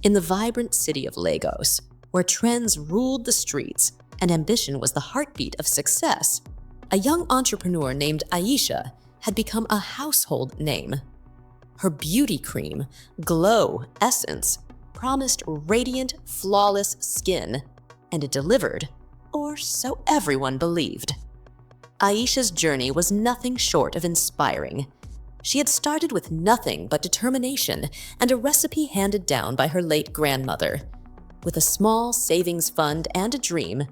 In the vibrant city of Lagos, where trends ruled the streets and ambition was the heartbeat of success, a young entrepreneur named Aisha had become a household name. Her beauty cream, Glow Essence, promised radiant, flawless skin, and it delivered, or so everyone believed. Aisha's journey was nothing short of inspiring. She had started with nothing but determination and a recipe handed down by her late grandmother. With a small savings fund and a dream,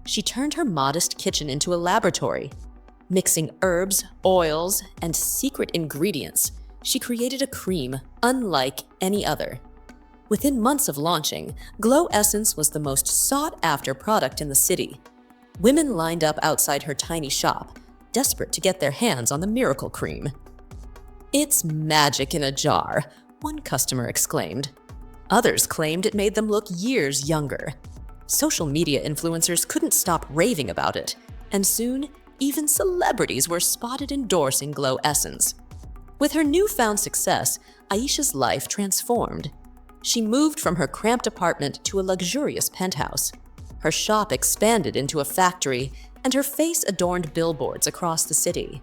she turned her modest kitchen into a laboratory. Mixing herbs, oils, and secret ingredients, she created a cream unlike any other. Within months of launching, Glow Essence was the most sought-after product in the city. Women lined up outside her tiny shop, desperate to get their hands on the miracle cream. "It's magic in a jar," one customer exclaimed. Others claimed it made them look years younger. Social media influencers couldn't stop raving about it, and soon, even celebrities were spotted endorsing Glow Essence. With her newfound success, Aisha's life transformed. She moved from her cramped apartment to a luxurious penthouse. Her shop expanded into a factory, and her face adorned billboards across the city.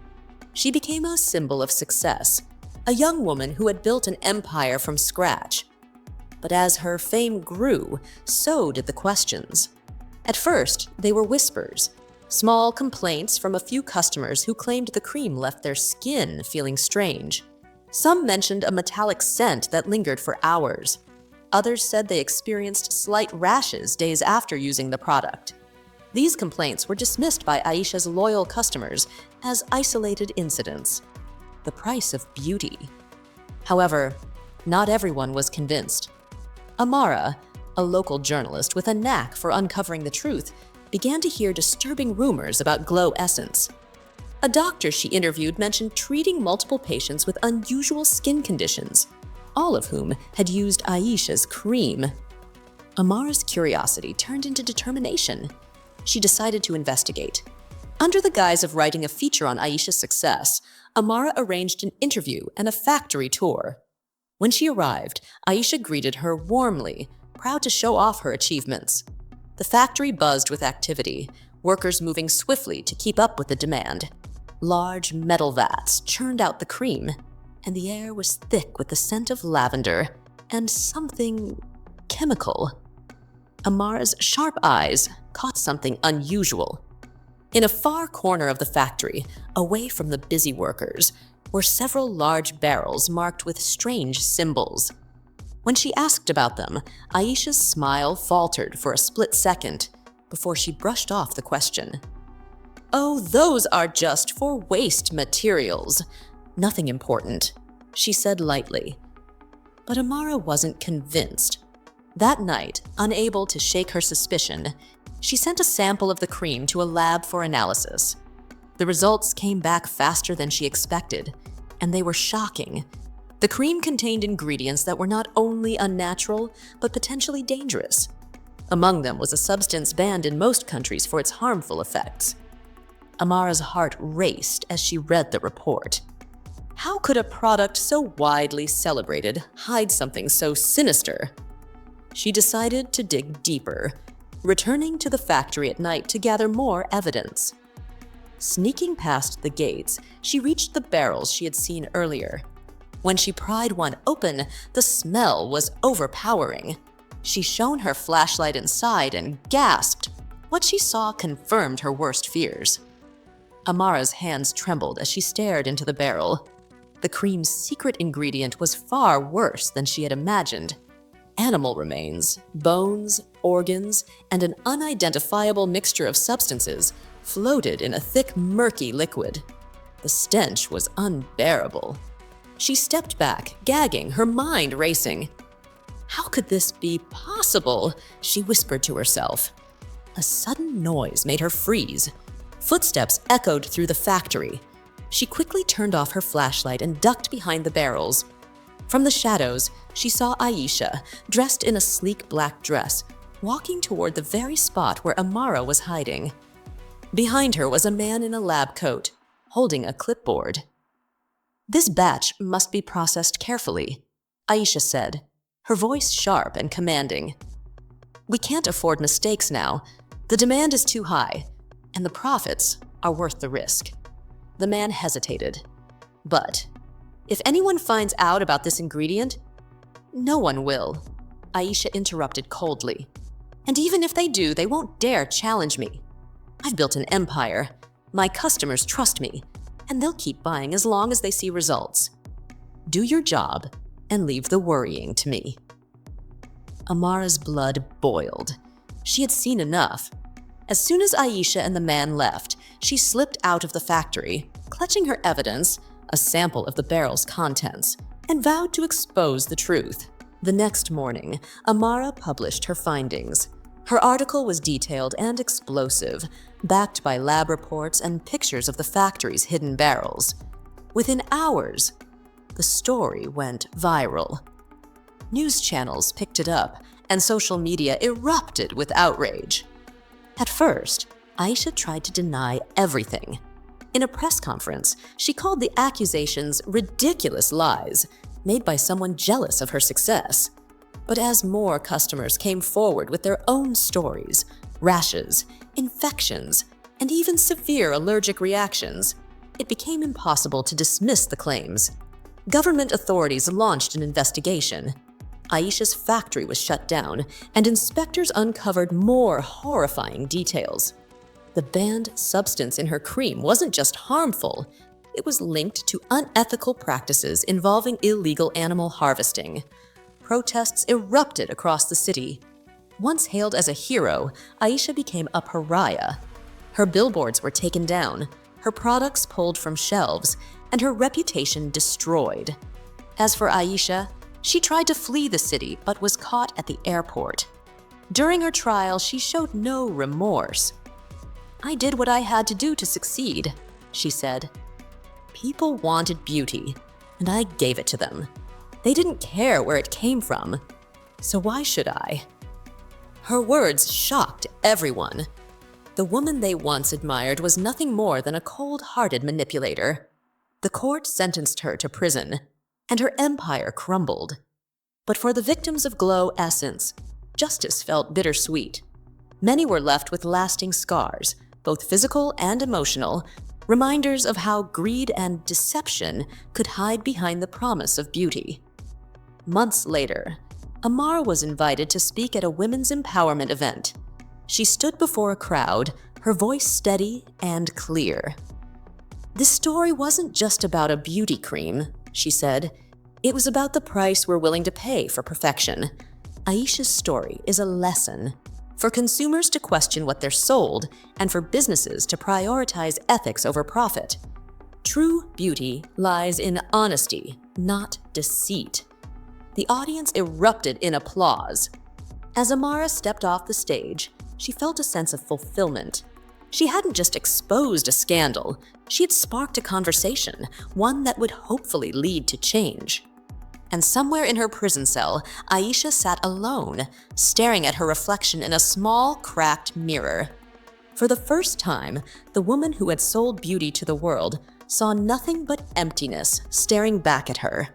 She became a symbol of success, a young woman who had built an empire from scratch. But as her fame grew, so did the questions. At first, they were whispers, small complaints from a few customers who claimed the cream left their skin feeling strange. Some mentioned a metallic scent that lingered for hours. Others said they experienced slight rashes days after using the product. These complaints were dismissed by Aisha's loyal customers as isolated incidents, the price of beauty. However, not everyone was convinced. Amara, a local journalist with a knack for uncovering the truth, began to hear disturbing rumors about Glow Essence. A doctor she interviewed mentioned treating multiple patients with unusual skin conditions, all of whom had used Aisha's cream. Amara's curiosity turned into determination. She decided to investigate. Under the guise of writing a feature on Aisha's success, Amara arranged an interview and a factory tour. When she arrived, Aisha greeted her warmly, proud to show off her achievements. The factory buzzed with activity, workers moving swiftly to keep up with the demand. Large metal vats churned out the cream, and the air was thick with the scent of lavender and something chemical. Amara's sharp eyes caught something unusual. In a far corner of the factory, away from the busy workers, were several large barrels marked with strange symbols. When she asked about them, Aisha's smile faltered for a split second before she brushed off the question. "Oh, those are just for waste materials. Nothing important," she said lightly. But Amara wasn't convinced. That night, unable to shake her suspicion, she sent a sample of the cream to a lab for analysis. The results came back faster than she expected, and they were shocking. The cream contained ingredients that were not only unnatural, but potentially dangerous. Among them was a substance banned in most countries for its harmful effects. Amara's heart raced as she read the report. How could a product so widely celebrated hide something so sinister? She decided to dig deeper, returning to the factory at night to gather more evidence. Sneaking past the gates, she reached the barrels she had seen earlier. When she pried one open, the smell was overpowering. She shone her flashlight inside and gasped. What she saw confirmed her worst fears. Amara's hands trembled as she stared into the barrel. The cream's secret ingredient was far worse than she had imagined. Animal remains, bones, organs, and an unidentifiable mixture of substances floated in a thick, murky liquid. The stench was unbearable. She stepped back, gagging, her mind racing. "How could this be possible?" she whispered to herself. A sudden noise made her freeze. Footsteps echoed through the factory. She quickly turned off her flashlight and ducked behind the barrels. From the shadows, she saw Aisha, dressed in a sleek black dress, walking toward the very spot where Amara was hiding. Behind her was a man in a lab coat, holding a clipboard. "This batch must be processed carefully," Aisha said. her voice sharp and commanding. "We can't afford mistakes now. The demand is too high, and the profits are worth the risk." The man hesitated. "But if anyone finds out about this ingredient—" "No one will," Aisha interrupted coldly. "And even if they do, they won't dare challenge me. I've built an empire. My customers trust me, and they'll keep buying as long as they see results. Do your job and leave the worrying to me." Amara's blood boiled. She had seen enough. As soon as Aisha and the man left, she slipped out of the factory, clutching her evidence, a sample of the barrel's contents, and vowed to expose the truth. The next morning, Amara published her findings. Her article was detailed and explosive, backed by lab reports and pictures of the factory's hidden barrels. Within hours, the story went viral. News channels picked it up, and social media erupted with outrage. At first, Aisha tried to deny everything. In a press conference, she called the accusations ridiculous lies made by someone jealous of her success. But as more customers came forward with their own stories, rashes, infections, and even severe allergic reactions, it became impossible to dismiss the claims. Government authorities launched an investigation. Aisha's factory was shut down, and inspectors uncovered more horrifying details. The banned substance in her cream wasn't just harmful, it was linked to unethical practices involving illegal animal harvesting. Protests erupted across the city. Once hailed as a hero, Aisha became a pariah. Her billboards were taken down, her products pulled from shelves, and her reputation destroyed. As for Aisha, she tried to flee the city but was caught at the airport. During her trial, she showed no remorse. "I did what I had to do to succeed," she said. "People wanted beauty, and I gave it to them. They didn't care where it came from, so why should I?" Her words shocked everyone. The woman they once admired was nothing more than a cold-hearted manipulator. The court sentenced her to prison, and her empire crumbled. But for the victims of Glow Essence, justice felt bittersweet. Many were left with lasting scars, both physical and emotional, reminders of how greed and deception could hide behind the promise of beauty. Months later, Amara was invited to speak at a women's empowerment event. She stood before a crowd, her voice steady and clear. "This story wasn't just about a beauty cream," she said. "It was about the price we're willing to pay for perfection. Aisha's story is a lesson for consumers to question what they're sold and for businesses to prioritize ethics over profit. True beauty lies in honesty, not deceit." The audience erupted in applause. As Amara stepped off the stage, she felt a sense of fulfillment. She hadn't just exposed a scandal, she had sparked a conversation, one that would hopefully lead to change. And somewhere in her prison cell, Aisha sat alone, staring at her reflection in a small, cracked mirror. For the first time, the woman who had sold beauty to the world saw nothing but emptiness staring back at her.